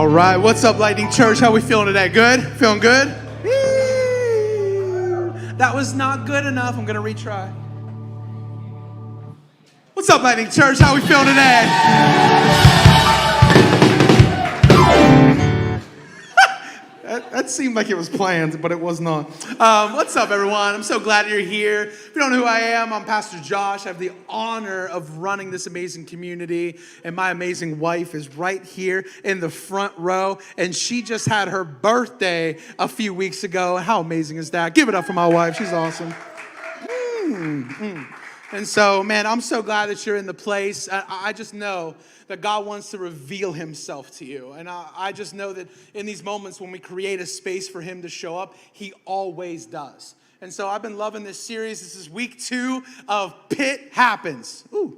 All right, what's up, Lightning Church? How we feeling today? Good? Feeling good? That was not good enough. I'm gonna retry. What's up, Lightning Church? How we feeling today? That seemed like it was planned, but it was not. What's up, everyone? I'm so glad you're here. If you don't know who I am, I'm Pastor Josh. I have the honor of running this amazing community, and my amazing wife is right here in the front row, and she just had her birthday a few weeks ago. How amazing is that? Give it up for my wife. She's awesome. And so, man, I'm so glad that you're in the place. I just know that God wants to reveal himself to you. And I just know that in these moments when we create a space for him to show up, he always does. And so I've been loving this series. This is week 2 of Pit Happens. Ooh.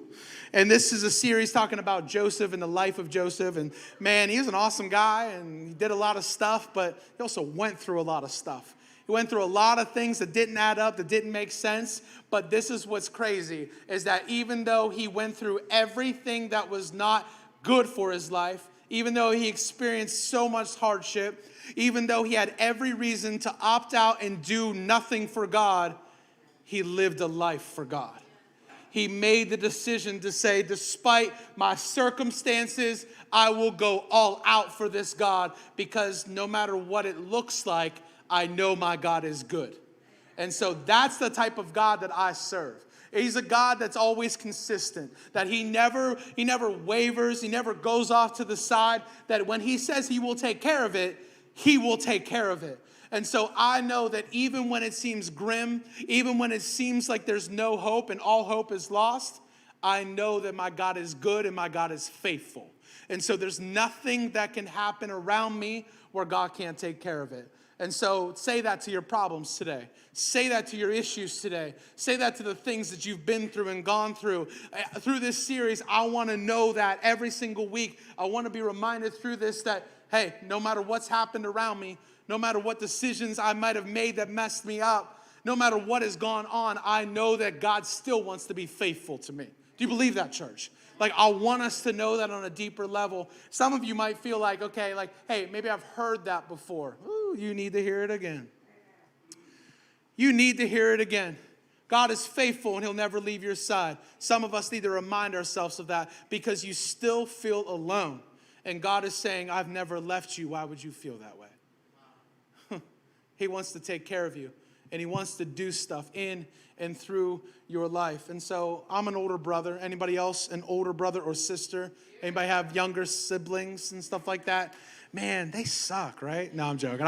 And this is a series talking about Joseph and the life of Joseph. And man, he was an awesome guy and he did a lot of stuff, but he also went through a lot of stuff. He went through a lot of things that didn't add up, that didn't make sense. But this is what's crazy, is that even though he went through everything that was not good for his life, even though he experienced so much hardship, even though he had every reason to opt out and do nothing for God, he lived a life for God. He made the decision to say, despite my circumstances, I will go all out for this God, because no matter what it looks like, I know my God is good. And so that's the type of God that I serve. He's a God that's always consistent, that he never wavers, he never goes off to the side, that when he says he will take care of it, he will take care of it. And so I know that even when it seems grim, even when it seems like there's no hope and all hope is lost, I know that my God is good and my God is faithful. And so there's nothing that can happen around me where God can't take care of it. And so say that to your problems today. Say that to your issues today. Say that to the things that you've been through and gone through. Through this series, I want to know that every single week. I want to be reminded through this that, hey, no matter what's happened around me, no matter what decisions I might have made that messed me up, no matter what has gone on, I know that God still wants to be faithful to me. Do you believe that, church? Like, I want us to know that on a deeper level. Some of you might feel like, okay, like, hey, maybe I've heard that before. Ooh, you need to hear it again. You need to hear it again. God is faithful and he'll never leave your side. Some of us need to remind ourselves of that because you still feel alone. And God is saying, I've never left you. Why would you feel that way? He wants to take care of you. And he wants to do stuff in and through your life. And so I'm an older brother. Anybody else an older brother or sister? Anybody have younger siblings and stuff like that? Man, they suck, right? No, I'm joking.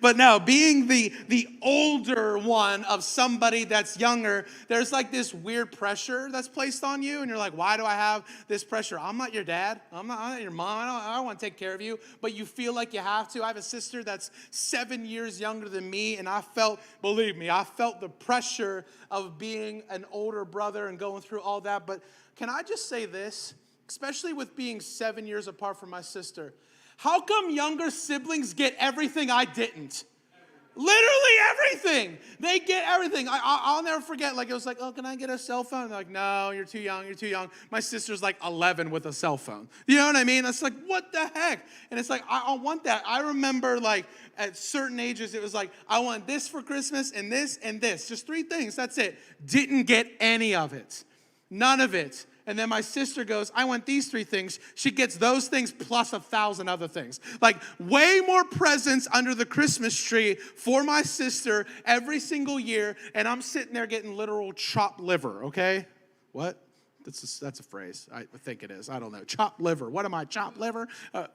But no, being the older one of somebody that's younger, there's like this weird pressure that's placed on you. And you're like, why do I have this pressure? I'm not your dad. I'm not your mom. I don't want to take care of you. But you feel like you have to. I have a sister that's 7 years younger than me. And I felt the pressure of being an older brother and going through all that. But can I just say this? Especially with being 7 years apart from my sister. How come younger siblings get everything I didn't? Literally everything. They get everything. I'll never forget. Like, it was like, oh, can I get a cell phone? They're like, no, you're too young. My sister's like 11 with a cell phone. You know what I mean? It's like, what the heck? And it's like, I want that. I remember, like, at certain ages, it was like, I want this for Christmas and this and this. Just 3 things. That's it. Didn't get any of it. None of it. And then my sister goes, I want these 3 things. She gets those things plus 1,000 other things. Like, way more presents under the Christmas tree for my sister every single year. And I'm sitting there getting literal chopped liver, okay? What? That's a phrase. I think it is. I don't know. Chopped liver. What am I, chopped liver?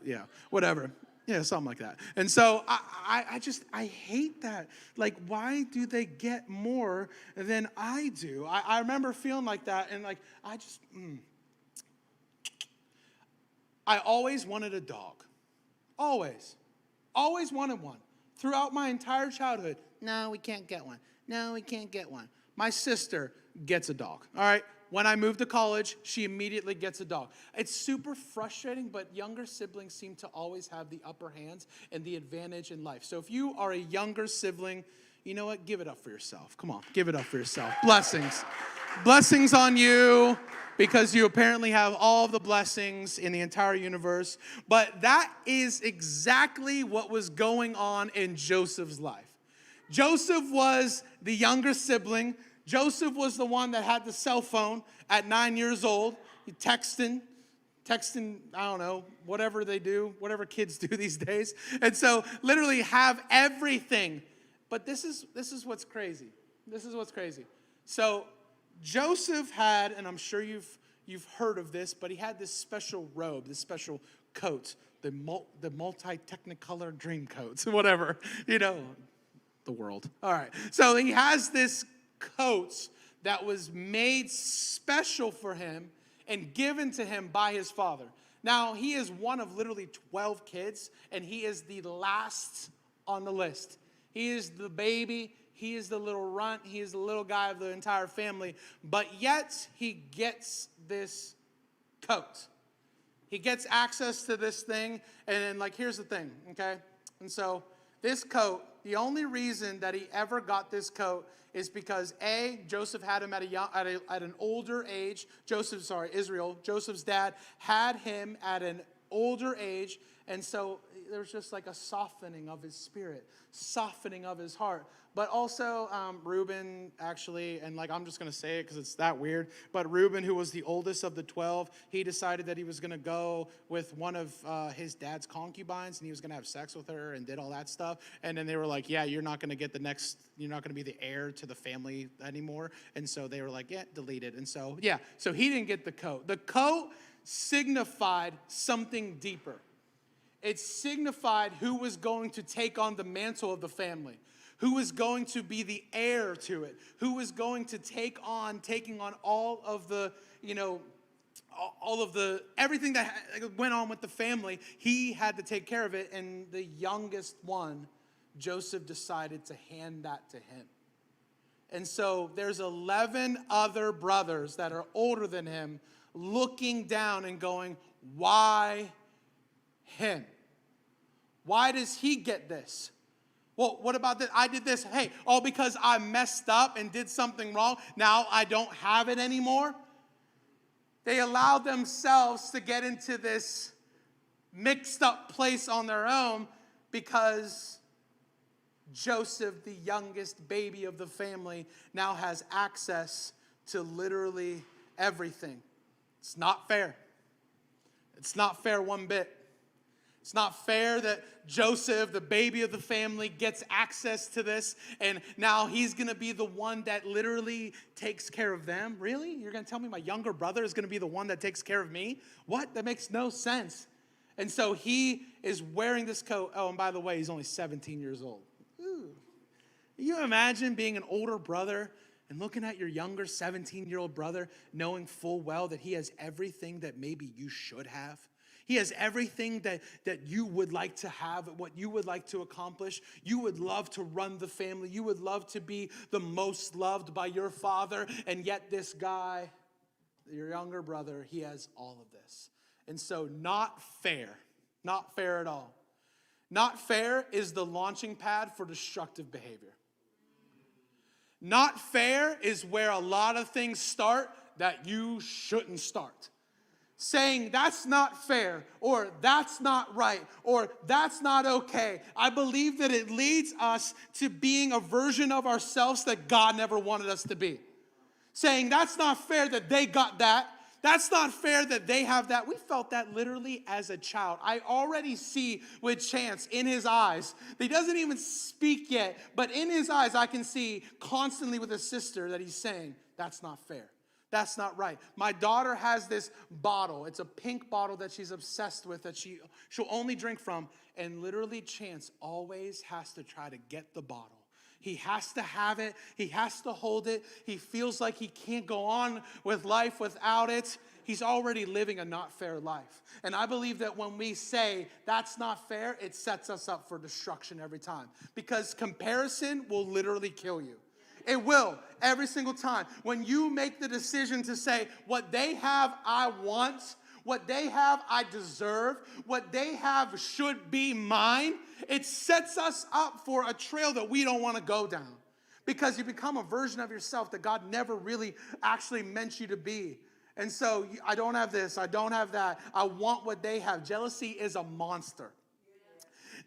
Yeah, whatever. Yeah, something like that. And so I hate that. Like, why do they get more than I do? I remember feeling like that, and like, I always wanted a dog. Always wanted one. Throughout my entire childhood, no, we can't get one. No, we can't get one. My sister gets a dog, all right? When I moved to college, she immediately gets a dog. It's super frustrating, but younger siblings seem to always have the upper hands and the advantage in life. So if you are a younger sibling, You know what? Give it up for yourself. Come on, give it up for yourself. Blessings. Blessings on you, because you apparently have all the blessings in the entire universe. But that is exactly what was going on in Joseph's life. Joseph was the younger sibling. Joseph was the one that had the cell phone at 9 years old. He texting, I don't know, whatever they do, whatever kids do these days. And so literally have everything. But this is what's crazy. This is what's crazy. So Joseph had, and I'm sure you've heard of this, but he had this special robe, this special coat, the multi-technicolor dream coats, whatever, the world. All right. So he has this coat that was made special for him and given to him by his father. Now, he is one of literally 12 kids, and he is the last on the list. He is the baby. He is the little runt. He is the little guy of the entire family. But yet, he gets this coat. He gets access to this thing. And here's the thing, okay? And so this coat, the only reason that he ever got this coat is because Joseph had him at an older age. Israel, Joseph's dad had him at an older age. And so there's just like a softening of his spirit, softening of his heart. But also Reuben, actually, and I'm just going to say it because it's that weird, but Reuben, who was the oldest of the 12, he decided that he was going to go with one of his dad's concubines, and he was going to have sex with her and did all that stuff. And then they were like, yeah, you're not going to get you're not going to be the heir to the family anymore. And so they were like, yeah, delete it. And so, so he didn't get the coat. The coat signified something deeper. It signified who was going to take on the mantle of the family, who was going to be the heir to it, who was going to taking on all of the, everything that went on with the family. He had to take care of it, and the youngest one, Joseph decided to hand that to him. And so there's 11 other brothers that are older than him looking down and going, why him? Why does he get this? Well, what about this? I did this. Hey, all because I messed up and did something wrong. Now I don't have it anymore. They allowed themselves to get into this mixed up place on their own because Joseph, the youngest baby of the family, now has access to literally everything. It's not fair. It's not fair one bit. It's not fair that Joseph, the baby of the family, gets access to this, and now he's going to be the one that literally takes care of them. Really? You're going to tell me my younger brother is going to be the one that takes care of me? What? That makes no sense. And so he is wearing this coat. Oh, and by the way, he's only 17 years old. Ooh. Can you imagine being an older brother and looking at your younger 17-year-old brother, knowing full well that he has everything that maybe you should have? He has everything that you would like to have, what you would like to accomplish. You would love to run the family. You would love to be the most loved by your father. And yet this guy, your younger brother, he has all of this. And so not fair. Not fair at all. Not fair is the launching pad for destructive behavior. Not fair is where a lot of things start that you shouldn't start. Saying that's not fair, or that's not right, or that's not okay. I believe that it leads us to being a version of ourselves that God never wanted us to be. Saying that's not fair that they got that. That's not fair that they have that. We felt that literally as a child. I already see with Chance in his eyes. He doesn't even speak yet, but in his eyes I can see constantly with his sister that he's saying, that's not fair. That's not right. My daughter has this bottle. It's a pink bottle that she's obsessed with, that she'll only drink from. And literally Chance always has to try to get the bottle. He has to have it. He has to hold it. He feels like he can't go on with life without it. He's already living a not fair life. And I believe that when we say that's not fair, it sets us up for destruction every time. Because comparison will literally kill you. It will, every single time. When you make the decision to say, what they have, I want. What they have, I deserve. What they have should be mine. It sets us up for a trail that we don't want to go down, because you become a version of yourself that God never really actually meant you to be. And so I don't have this, I don't have that. I want what they have. Jealousy is a monster.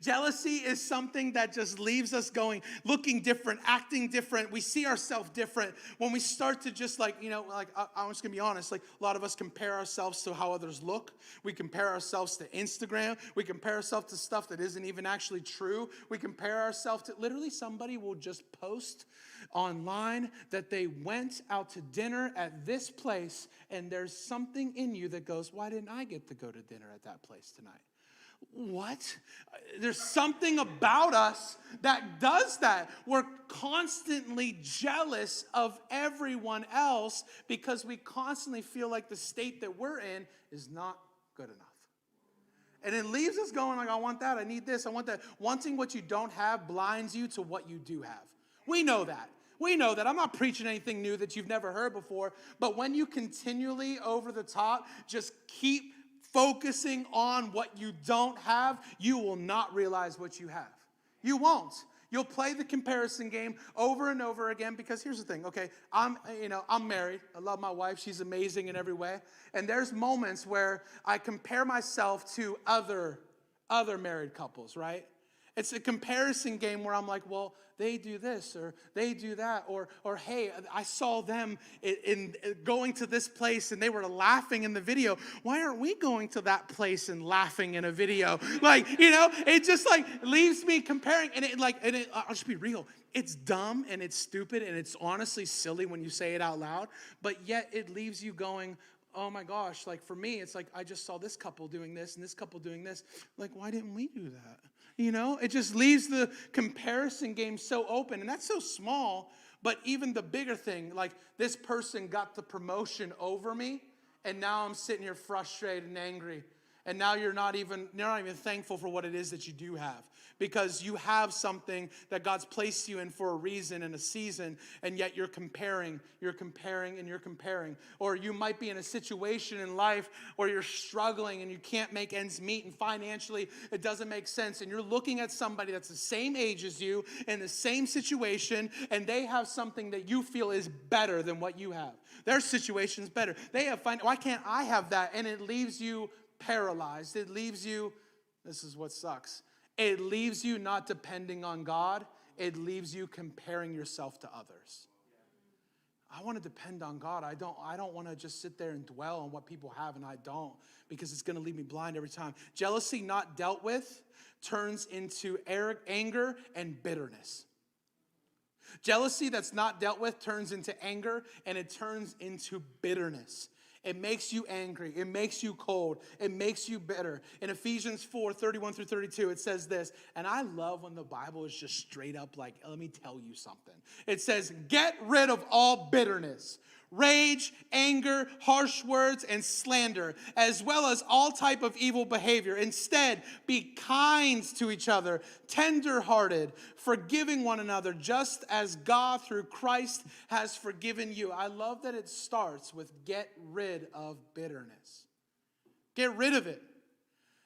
Jealousy is something that just leaves us going, looking different, acting different. We see ourselves different when we start to just I'm just going to be honest, like a lot of us compare ourselves to how others look. We compare ourselves to Instagram. We compare ourselves to stuff that isn't even actually true. We compare ourselves to, literally somebody will just post online that they went out to dinner at this place, and there's something in you that goes, why didn't I get to go to dinner at that place tonight? What? There's something about us that does that. We're constantly jealous of everyone else because we constantly feel like the state that we're in is not good enough. And it leaves us going like, I want that, I need this, I want that. Wanting what you don't have blinds you to what you do have. We know that. We know that. I'm not preaching anything new that you've never heard before, but when you continually over the top just keep focusing on what you don't have, you will not realize what you have. You won't. You'll play the comparison game over and over again, because here's the thing, okay? I'm married. I love my wife. She's amazing in every way. And there's moments where I compare myself to other married couples, right? It's a comparison game where I'm like, well, they do this or they do that, or hey, I saw them in going to this place and they were laughing in the video. Why aren't we going to that place and laughing in a video? It just leaves me comparing, I'll just be real. It's dumb and it's stupid and it's honestly silly when you say it out loud, but yet it leaves you going, oh my gosh, for me, it's like, I just saw this couple doing this and this couple doing this. Why didn't we do that? It just leaves the comparison game so open. And that's so small, but even the bigger thing, this person got the promotion over me, and now I'm sitting here frustrated and angry. And now you're not even thankful for what it is that you do have, because you have something that God's placed you in for a reason and a season, and yet you're comparing. Or you might be in a situation in life where you're struggling and you can't make ends meet, and financially it doesn't make sense, and you're looking at somebody that's the same age as you in the same situation, and they have something that you feel is better than what you have. Their situation's better. They have why can't I have that? And it leaves you paralyzed. It leaves you, this is what sucks, it leaves you not depending on God. It leaves you comparing yourself to others. I want to depend on God. I don't want to just sit there and dwell on what people have and I don't, because it's going to leave me blind every time. Jealousy not dealt with turns into anger and bitterness. Jealousy that's not dealt with turns into anger, and it turns into bitterness. It makes you angry. It makes you cold. It makes you bitter. In Ephesians 4:31-32, it says this, and I love when the Bible is just straight up like, let me tell you something. It says, get rid of all bitterness, rage, anger, harsh words, and slander, as well as all type of evil behavior. Instead, be kind to each other, tender-hearted, forgiving one another, just as God through Christ has forgiven you. I love that it starts with get rid of bitterness. Get rid of it.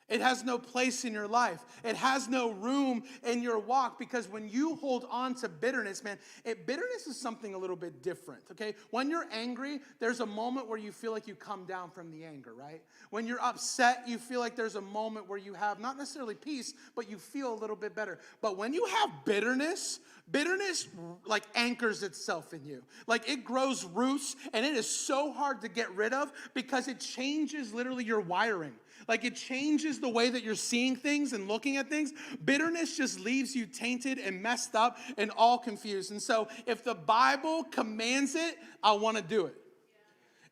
It has no place in your life. It has no room in your walk, because when you hold on to bitterness, man, bitterness is something a little bit different, okay? When you're angry, there's a moment where you feel like you come down from the anger, right? When you're upset, you feel like there's a moment where you have not necessarily peace, but you feel a little bit better. But when you have bitterness anchors itself in you. It grows roots, and it is so hard to get rid of because it changes literally your wiring. It changes the way that you're seeing things and looking at things. Bitterness just leaves you tainted and messed up and all confused. And so if the Bible commands it, I want to do it.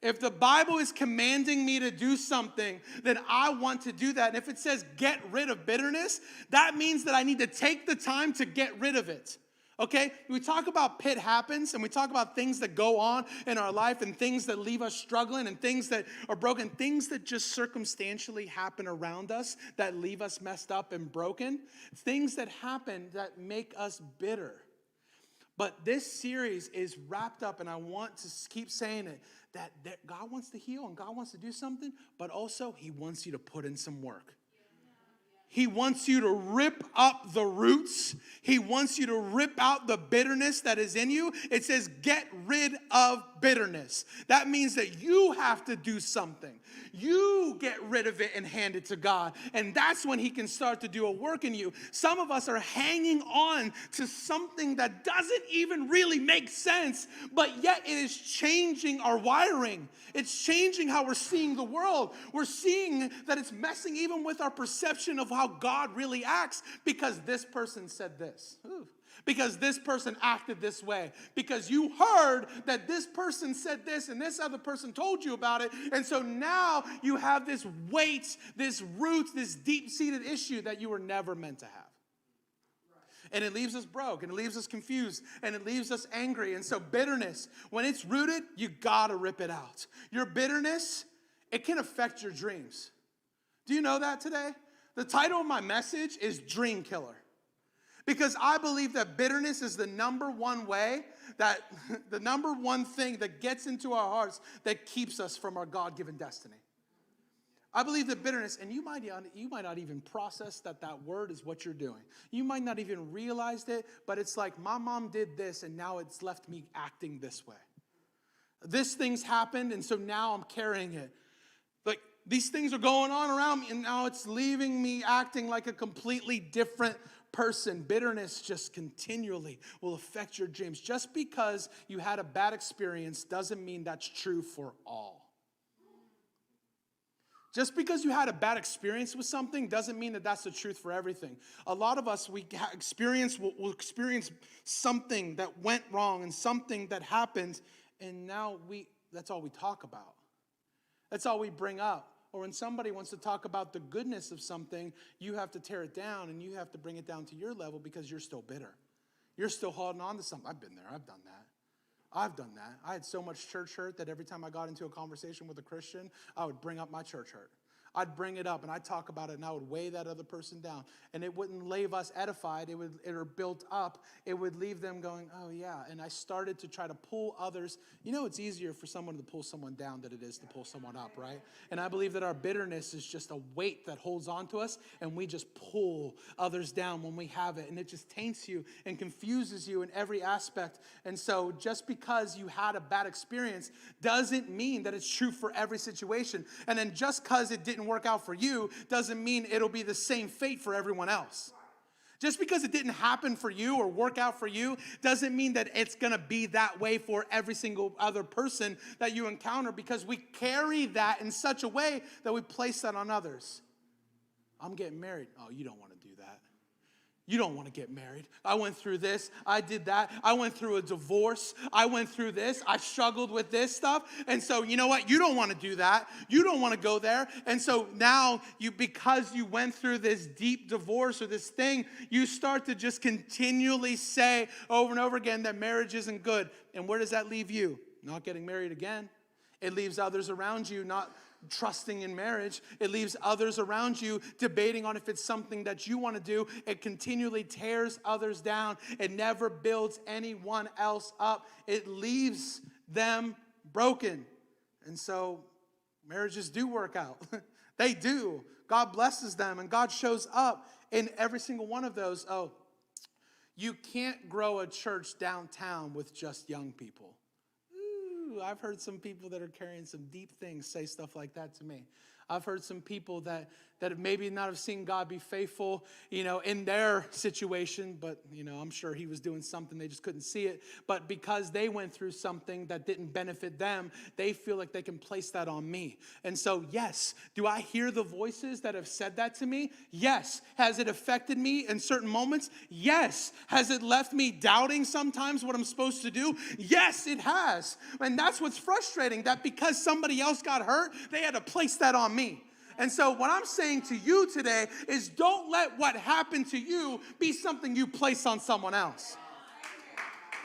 If the Bible is commanding me to do something, then I want to do that. And if it says get rid of bitterness, that means that I need to take the time to get rid of it. Okay, we talk about pit happens, and we talk about things that go on in our life and things that leave us struggling and things that are broken, things that just circumstantially happen around us that leave us messed up and broken, things that happen that make us bitter. But this series is wrapped up, and I want to keep saying it, that God wants to heal and God wants to do something, but also he wants you to put in some work. He wants you to rip up the roots. He wants you to rip out the bitterness that is in you. It says, get rid of bitterness. That means that you have to do something. You get rid of it and hand it to God. And that's when he can start to do a work in you. Some of us are hanging on to something that doesn't even really make sense, but yet it is changing our wiring. It's changing how we're seeing the world. We're seeing that it's messing even with our perception of how God really acts because this person said this. Ooh. Because this person acted this way. Because you heard that this person said this and this other person told you about it. And so now you have this weight, this root, this deep-seated issue that you were never meant to have. And it leaves us broke, and it leaves us confused, and it leaves us angry. And so bitterness, when it's rooted, you gotta rip it out. Your bitterness, it can affect your dreams. Do you know that today? The title of my message is Dream Killer. Because I believe that bitterness is the number one way, that the number one thing that gets into our hearts that keeps us from our God-given destiny. I believe that bitterness, and you might not even process that word is what you're doing. You might not even realize it, but it's like my mom did this and now it's left me acting this way. This thing's happened and so now I'm carrying it. Like these things are going on around me and now it's leaving me acting like a completely different person. Bitterness just continually will affect your dreams. Just because you had a bad experience doesn't mean that's true for all. Just because you had a bad experience with something doesn't mean that that's the truth for everything. A lot of us, we'll experience something that went wrong and something that happened, and now that's all we talk about. That's all we bring up. Or when somebody wants to talk about the goodness of something, you have to tear it down and you have to bring it down to your level because you're still bitter. You're still holding on to something. I've been there. I've done that. I had so much church hurt that every time I got into a conversation with a Christian, I would bring up my church hurt. I'd bring it up and I'd talk about it and I would weigh that other person down. And it wouldn't leave us edified. It would built up. It would leave them going, oh yeah. And I started to try to pull others. You know, it's easier for someone to pull someone down than it is to pull someone up, right? And I believe that our bitterness is just a weight that holds on to us and we just pull others down when we have it. And it just taints you and confuses you in every aspect. And so just because you had a bad experience doesn't mean that it's true for every situation. And then just because it didn't work out for you doesn't mean it'll be the same fate for everyone else. Just because it didn't happen for you or work out for you doesn't mean that it's going to be that way for every single other person that you encounter, because we carry that in such a way that we place that on others. I'm getting married. Oh, you don't want to do that. You don't want to get married. I went through this. I did that. I went through a divorce. I went through this. I struggled with this stuff. And so, you know what? You don't want to do that. You don't want to go there. And so now because you went through this deep divorce or this thing, you start to just continually say over and over again that marriage isn't good. And where does that leave you? Not getting married again. It leaves others around you not trusting in marriage. It leaves others around you debating on if it's something that you want to do. It continually tears others down. It never builds anyone else up. It leaves them broken. And so marriages do work out. They do. God blesses them and God shows up in every single one of those. Oh, you can't grow a church downtown with just young people. I've heard some people that are carrying some deep things say stuff like that to me. I've heard some people that maybe not have seen God be faithful, in their situation, but, I'm sure he was doing something, they just couldn't see it. But because they went through something that didn't benefit them, they feel like they can place that on me. And so, yes, do I hear the voices that have said that to me? Yes. Has it affected me in certain moments? Yes. Has it left me doubting sometimes what I'm supposed to do? Yes, it has. And that's what's frustrating, that because somebody else got hurt, they had to place that on me. And so what I'm saying to you today is don't let what happened to you be something you place on someone else.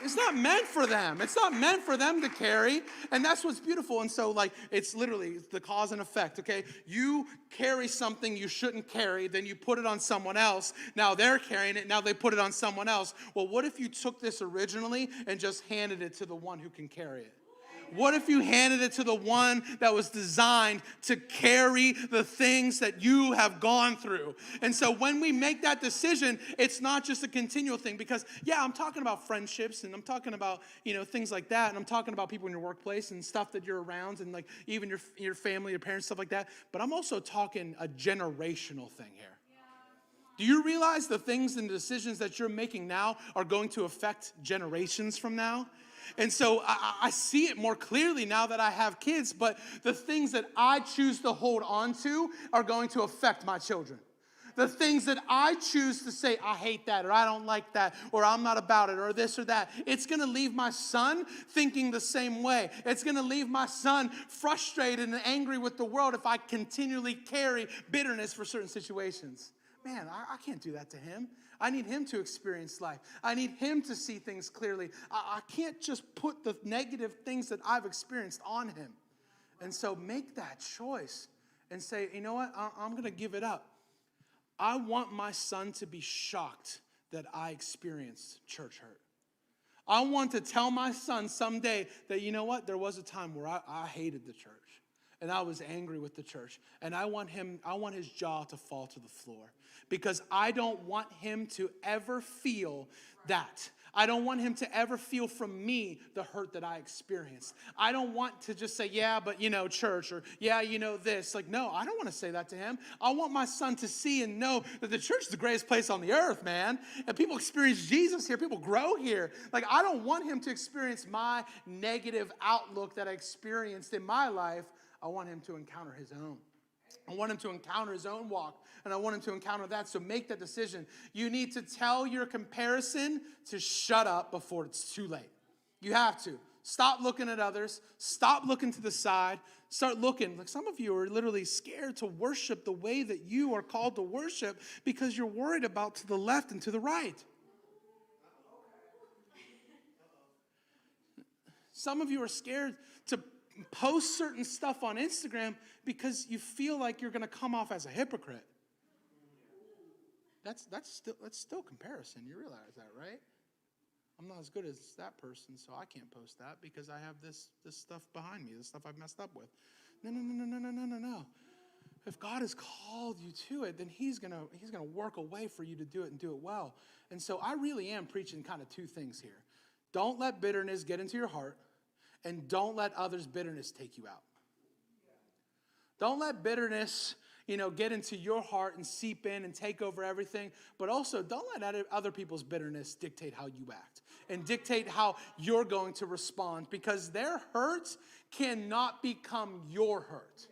It's not meant for them. It's not meant for them to carry. And that's what's beautiful. And so, like, it's literally the cause and effect, okay? You carry something you shouldn't carry, then you put it on someone else. Now they're carrying it. Now they put it on someone else. Well, what if you took this originally and just handed it to the one who can carry it? What if you handed it to the one that was designed to carry the things that you have gone through? And so when we make that decision, it's not just a continual thing, because yeah, I'm talking about friendships and I'm talking about, things like that. And I'm talking about people in your workplace and stuff that you're around and like even your family, your parents, stuff like that. But I'm also talking a generational thing here. Do you realize the things and decisions that you're making now are going to affect generations from now? And so I see it more clearly now that I have kids, but the things that I choose to hold on to are going to affect my children. The things that I choose to say, I hate that, or I don't like that, or I'm not about it, or this or that, it's going to leave my son thinking the same way. It's going to leave my son frustrated and angry with the world if I continually carry bitterness for certain situations. Man, I can't do that to him. I need him to experience life. I need him to see things clearly. I can't just put the negative things that I've experienced on him. And so make that choice and say, you know what? I'm going to give it up. I want my son to be shocked that I experienced church hurt. I want to tell my son someday that, you know what? There was a time where I hated the church. And I was angry with the church. And I want his jaw to fall to the floor. Because I don't want him to ever feel that. I don't want him to ever feel from me the hurt that I experienced. I don't want to just say, yeah, but church, or yeah, this. Like, no, I don't want to say that to him. I want my son to see and know that the church is the greatest place on the earth, man. And people experience Jesus here. People grow here. Like, I don't want him to experience my negative outlook that I experienced in my life. I want him to encounter his own. I want him to encounter his own walk, and I want him to encounter that. So make that decision. You need to tell your comparison to shut up before it's too late. You have to. Stop looking at others. Stop looking to the side. Start looking. Like, some of you are literally scared to worship the way that you are called to worship because you're worried about to the left and to the right. Some of you are scared to post certain stuff on Instagram because you feel like you're going to come off as a hypocrite. That's still comparison. You realize that, right? I'm not as good as that person, so I can't post that because I have this stuff behind me, this stuff I've messed up with. No. If God has called you to it, then He's gonna work a way for you to do it and do it well. And so I really am preaching kind of two things here. Don't let bitterness get into your heart. And don't let others' bitterness take you out. Don't let bitterness, get into your heart and seep in and take over everything. But also, don't let other people's bitterness dictate how you act and dictate how you're going to respond, because their hurt cannot become your hurt.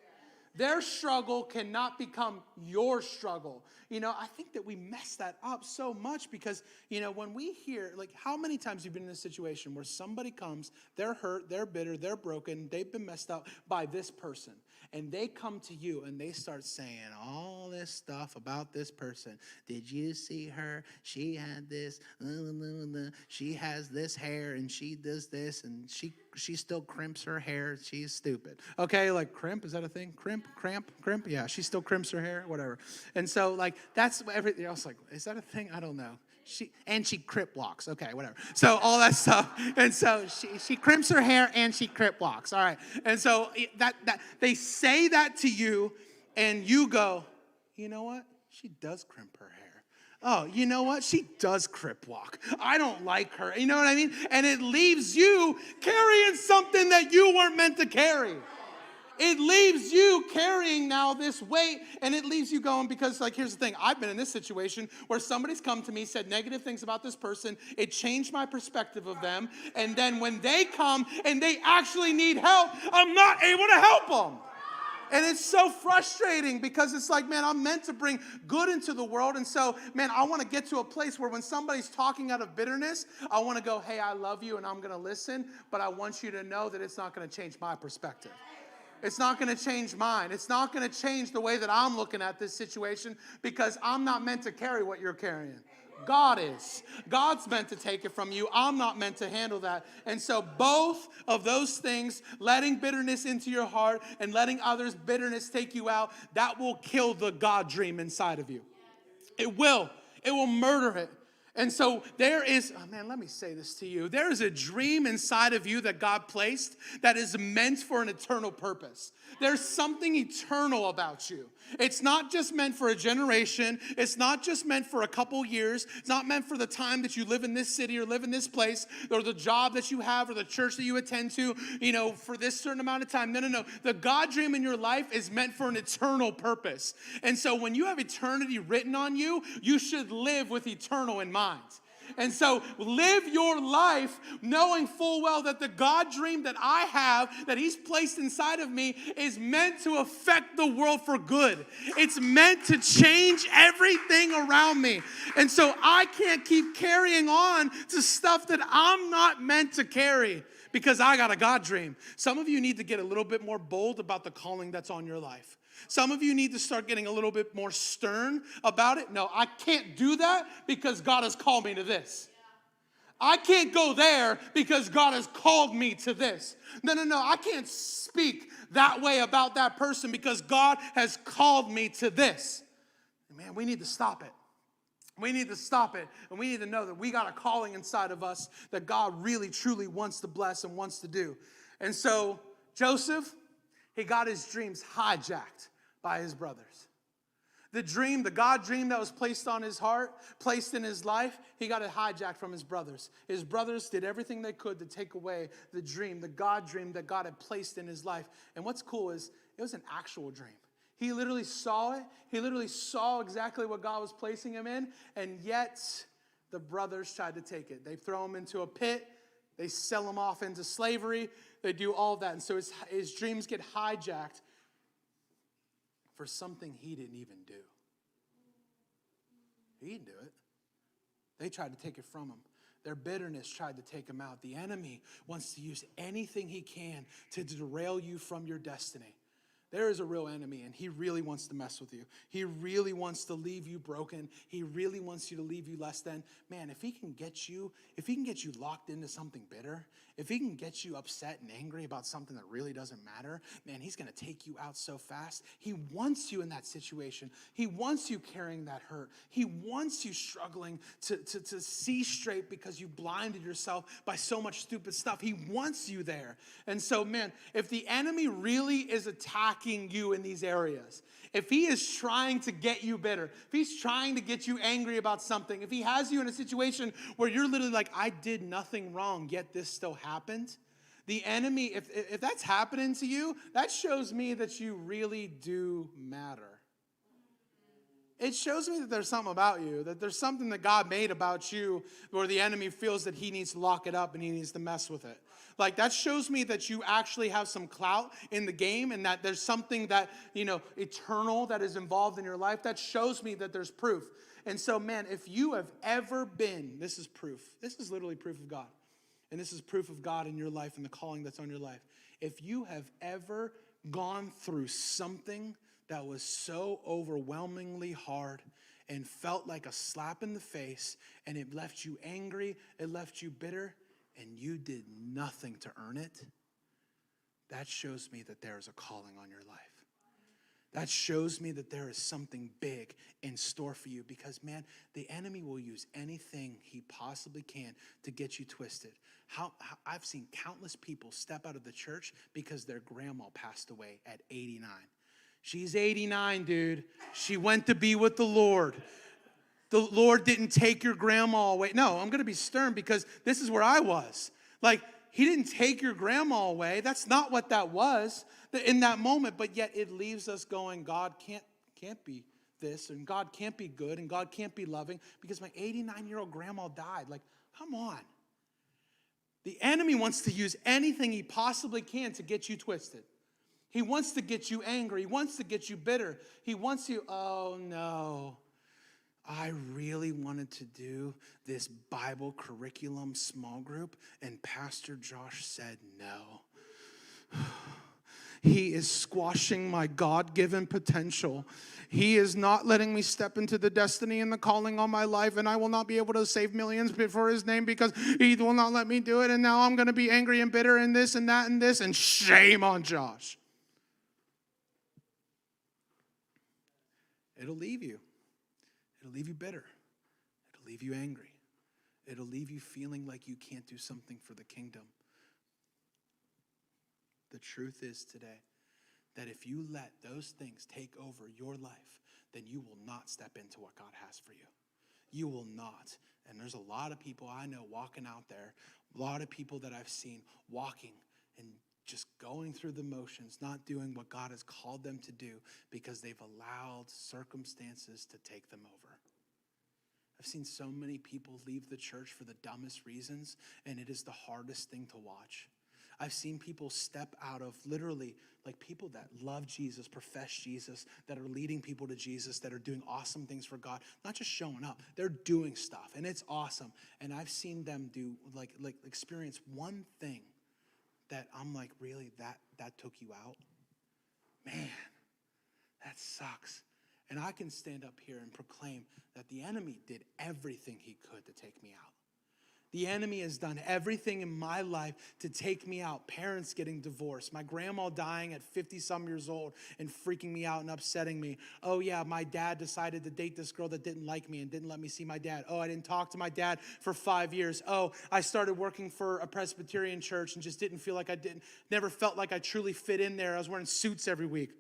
Their struggle cannot become your struggle. I think that we mess that up so much because, when we hear, like, how many times you've been in a situation where somebody comes, they're hurt, they're bitter, they're broken, they've been messed up by this person. And they come to you and they start saying all this stuff about this person. Did you see her? She had this. She has this hair and she does this and she still crimps her hair. She's stupid. Okay, like crimp, is that a thing? Crimp? Yeah, she still crimps her hair, whatever. And so, like, that's everything else. Like, is that a thing? I don't know. She crip walks. Okay, whatever. So all that stuff. And so she crimps her hair and she crip walks. All right. And so that they say that to you and you go, you know what? She does crimp her hair. Oh, you know what? She does crip walk. I don't like her. You know what I mean? And it leaves you carrying something that you weren't meant to carry. It leaves you carrying now this weight, and it leaves you going because, like, here's the thing. I've been in this situation where somebody's come to me, said negative things about this person. It changed my perspective of them. And then when they come and they actually need help, I'm not able to help them. And it's so frustrating because it's like, man, I'm meant to bring good into the world. And so, man, I want to get to a place where when somebody's talking out of bitterness, I want to go, hey, I love you and I'm going to listen. But I want you to know that it's not going to change my perspective. It's not going to change mine. It's not going to change the way that I'm looking at this situation because I'm not meant to carry what you're carrying. God is. God's meant to take it from you. I'm not meant to handle that. And so both of those things, letting bitterness into your heart and letting others' bitterness take you out, that will kill the God dream inside of you. It will. It will murder it. And so there is, oh man, let me say this to you. There is a dream inside of you that God placed that is meant for an eternal purpose. There's something eternal about you. It's not just meant for a generation. It's not just meant for a couple years. It's not meant for the time that you live in this city or live in this place or the job that you have or the church that you attend to, for this certain amount of time. No. The God dream in your life is meant for an eternal purpose. And so when you have eternity written on you, you should live with eternal in mind. And so live your life knowing full well that the God dream that I have, that he's placed inside of me, is meant to affect the world for good. It's meant to change everything around me. And so I can't keep carrying on to stuff that I'm not meant to carry because I got a God dream. Some of you need to get a little bit more bold about the calling that's on your life. Some of you need to start getting a little bit more stern about it. No, I can't do that because God has called me to this. I can't go there because God has called me to this. No. I can't speak that way about that person because God has called me to this. Man, we need to stop it. We need to stop it. And we need to know that we got a calling inside of us that God really, truly wants to bless and wants to do. And so Joseph, he got his dreams hijacked by his brothers. The God dream that was placed on his heart, placed in his life, he got it hijacked from his brothers. His brothers did everything they could to take away the dream, the God dream that God had placed in his life. And what's cool is it was an actual dream. He literally saw it. He literally saw exactly what God was placing him in, and yet the brothers tried to take it. They throw him into a pit. They sell him off into slavery. They do all that. And so his dreams get hijacked for something he didn't even do. He didn't do it. They tried to take it from him. Their bitterness tried to take him out. The enemy wants to use anything he can to derail you from your destiny. There is a real enemy, and he really wants to mess with you. He really wants to leave you broken. He really wants you to leave you less than. Man, if he can get you locked into something bitter, if he can get you upset and angry about something that really doesn't matter, man, he's going to take you out so fast. He wants you in that situation. He wants you carrying that hurt. He wants you struggling to see straight because you blinded yourself by so much stupid stuff. He wants you there. And so, man, if the enemy really is attacking you in these areas, if he is trying to get you bitter, if he's trying to get you angry about something, if he has you in a situation where you're literally like, I did nothing wrong, yet this still happened, the enemy, if that's happening to you, that shows me that you really do matter. It shows me that there's something about you, that there's something that God made about you where the enemy feels that he needs to lock it up and he needs to mess with it. Like, that shows me that you actually have some clout in the game and that there's something that, eternal that is involved in your life. That shows me that there's proof. And so, man, if you have ever been, this is proof. This is literally proof of God. And this is proof of God in your life and the calling that's on your life. If you have ever gone through something that was so overwhelmingly hard and felt like a slap in the face, and it left you angry, it left you bitter, and you did nothing to earn it, that shows me that there is a calling on your life. That shows me that there is something big in store for you because, man, the enemy will use anything he possibly can to get you twisted. I've seen countless people step out of the church because their grandma passed away at 89. She's 89, dude. She went to be with the Lord. The Lord didn't take your grandma away. No, I'm going to be stern because this is where I was. Like, he didn't take your grandma away. That's not what that was in that moment. But yet it leaves us going, God can't be this, and God can't be good, and God can't be loving because my 89-year-old grandma died. Like, come on. The enemy wants to use anything he possibly can to get you twisted. He wants to get you angry. He wants to get you bitter. He wants you, oh no, I really wanted to do this Bible curriculum small group, and Pastor Josh said no. He is squashing my God-given potential. He is not letting me step into the destiny and the calling on my life, and I will not be able to save millions for his name because he will not let me do it, and now I'm going to be angry and bitter and this and that and this, and shame on Josh. It'll leave you. It'll leave you bitter. It'll leave you angry. It'll leave you feeling like you can't do something for the kingdom. The truth is today that if you let those things take over your life, then you will not step into what God has for you. You will not. And there's a lot of people I know walking out there, a lot of people that I've seen walking and just going through the motions, not doing what God has called them to do because they've allowed circumstances to take them over. I've seen so many people leave the church for the dumbest reasons, and it is the hardest thing to watch. I've seen people step out of literally like people that love Jesus, profess Jesus, that are leading people to Jesus, that are doing awesome things for God, not just showing up. They're doing stuff, and it's awesome. And I've seen them do like experience one thing that I'm like, really, that took you out? Man, that sucks. And I can stand up here and proclaim that the enemy did everything he could to take me out. The enemy has done everything in my life to take me out. Parents getting divorced. My grandma dying at 50-some years old and freaking me out and upsetting me. Oh, yeah, my dad decided to date this girl that didn't like me and didn't let me see my dad. Oh, I didn't talk to my dad for 5 years. Oh, I started working for a Presbyterian church and just didn't feel like never felt like I truly fit in there. I was wearing suits every week.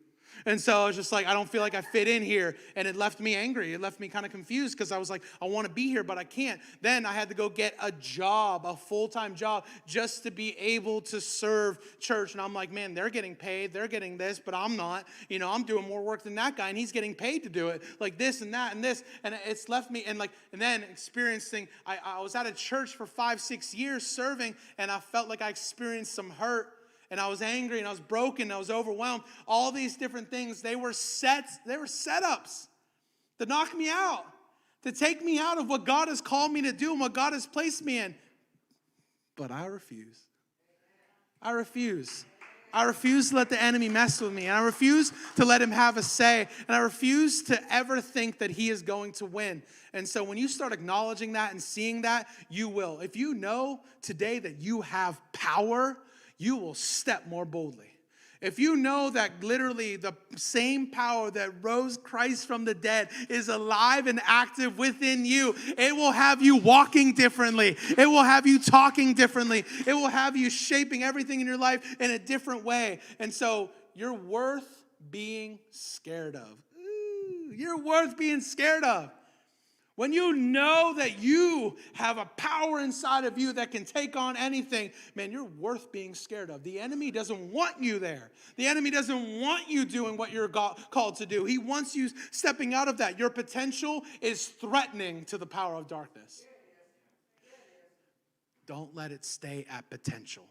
And so I was just like, I don't feel like I fit in here. And it left me angry. It left me kind of confused because I was like, I want to be here, but I can't. Then I had to go get a job, a full-time job, just to be able to serve church. And I'm like, man, they're getting paid. They're getting this, but I'm not. You know, I'm doing more work than that guy, and he's getting paid to do it. Like this and that and this. And it's left me, and then experiencing, I was at a church for 5-6 years serving, and I felt like I experienced some hurt. And I was angry, and I was broken, and I was overwhelmed. All these different things, they were setups to knock me out, to take me out of what God has called me to do and what God has placed me in. But I refuse. I refuse. I refuse to let the enemy mess with me, and I refuse to let him have a say, and I refuse to ever think that he is going to win. And so when you start acknowledging that and seeing that, you will. If you know today that you have power, you will step more boldly. If you know that literally the same power that rose Christ from the dead is alive and active within you, it will have you walking differently. It will have you talking differently. It will have you shaping everything in your life in a different way. And so you're worth being scared of. Ooh, you're worth being scared of. When you know that you have a power inside of you that can take on anything, man, you're worth being scared of. The enemy doesn't want you there. The enemy doesn't want you doing what you're called to do. He wants you stepping out of that. Your potential is threatening to the power of darkness. Don't let it stay at potential.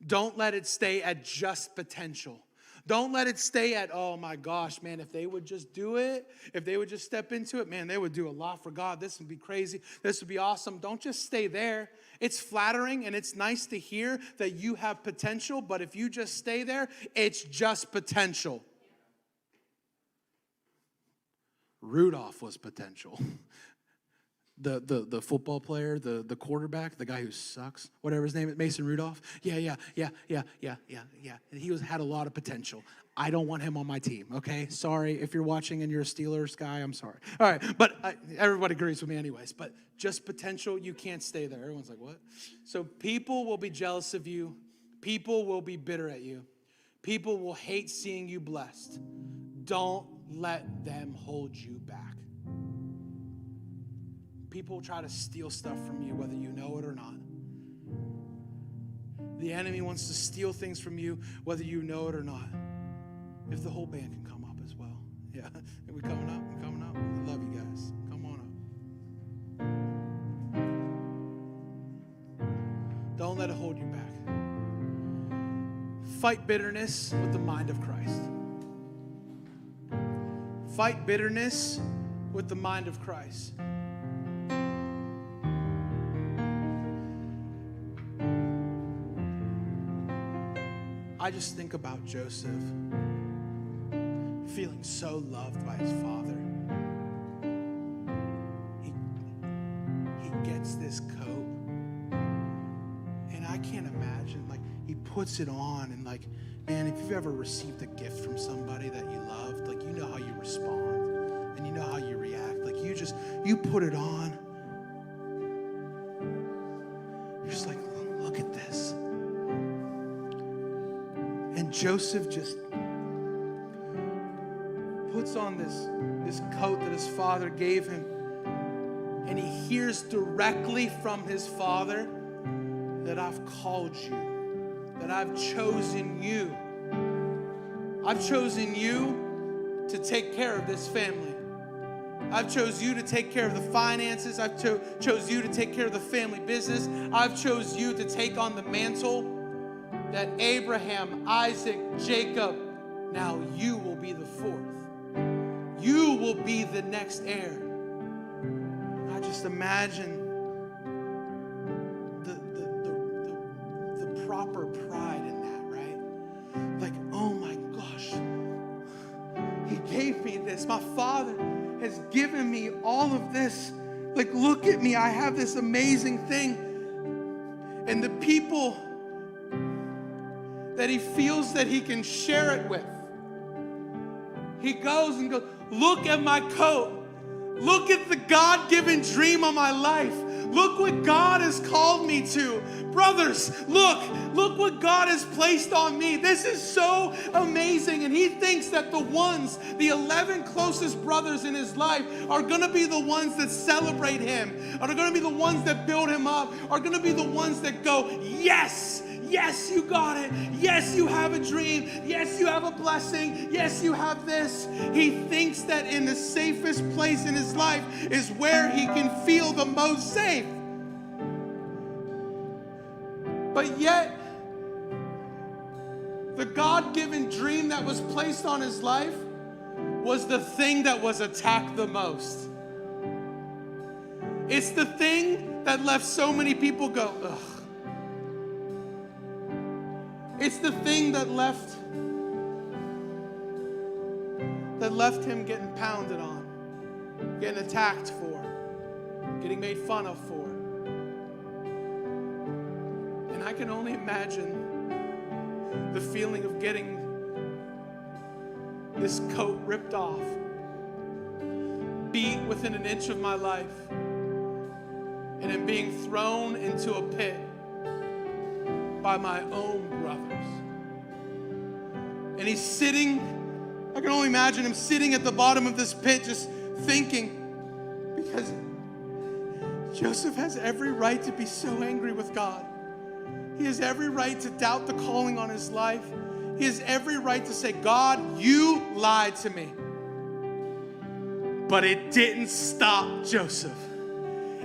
Don't let it stay at just potential. Don't let it stay at, oh my gosh, man, if they would just do it, if they would just step into it, man, they would do a lot for God. This would be crazy. This would be awesome. Don't just stay there. It's flattering and it's nice to hear that you have potential, but if you just stay there, it's just potential. Rudolph was potential. The football player, the quarterback, the guy who sucks, whatever his name is, Mason Rudolph. Yeah. He had a lot of potential. I don't want him on my team, okay? Sorry, if you're watching and you're a Steelers guy, I'm sorry. All right, but everybody agrees with me anyways. But just potential, you can't stay there. Everyone's like, what? So people will be jealous of you. People will be bitter at you. People will hate seeing you blessed. Don't let them hold you back. People try to steal stuff from you, whether you know it or not. The enemy wants to steal things from you, whether you know it or not. If the whole band can come up as well. Yeah, are we coming up? We're coming up? I love you guys. Come on up. Don't let it hold you back. Fight bitterness with the mind of Christ. Fight bitterness with the mind of Christ. I just think about Joseph feeling so loved by his father. He gets this coat, and I can't imagine, like, he puts it on, and like, man, if you've ever received a gift from somebody that you loved, like, you know how you respond and you know how you react. Like, you put it on. You're just like, look at this. And Joseph just puts on this coat that his father gave him. And he hears directly from his father that I've called you, that I've chosen you. I've chosen you to take care of this family. I've chose you to take care of the finances. I've chose you to take care of the family business. I've chose you to take on the mantle that Abraham, Isaac, Jacob, now you will be the fourth. You will be the next heir. I just imagine the proper pride in that, right? Like, oh my gosh, he gave me this. My father has given me all of this. Like, look at me. I have this amazing thing. And the people that he feels that he can share it with, he goes and goes, look at my coat. Look at the God-given dream of my life. Look what God has called me to. Brothers, look what God has placed on me. This is so amazing. And he thinks that the 11 closest brothers in his life are going to be the ones that celebrate him, are going to be the ones that build him up, are going to be the ones that go, yes, yes, you got it. Yes, you have a dream. Yes, you have a blessing. Yes, you have this. He thinks that in the safest place in his life is where he can feel the most safe. But yet, the God-given dream that was placed on his life was the thing that was attacked the most. It's the thing that left so many people go, ugh. It's the thing that left him getting pounded on, getting attacked for, getting made fun of for. And I can only imagine the feeling of getting this coat ripped off, beat within an inch of my life, and then being thrown into a pit by my own brothers. And he's sitting, I can only imagine him sitting at the bottom of this pit just thinking, because Joseph has every right to be so angry with God. He has every right to doubt the calling on his life. He has every right to say, God, you lied to me. But it didn't stop Joseph.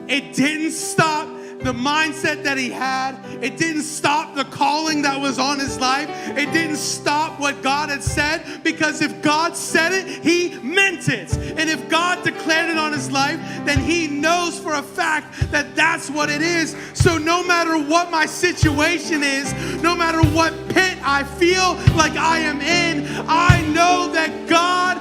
It didn't stop the mindset that he had. It didn't stop the calling that was on his life. It didn't stop what God had said, because if God said it, he meant it. And if God declared it on his life, then he knows for a fact that that's what it is. So no matter what my situation is, no matter what pit I feel like I am in, I know that God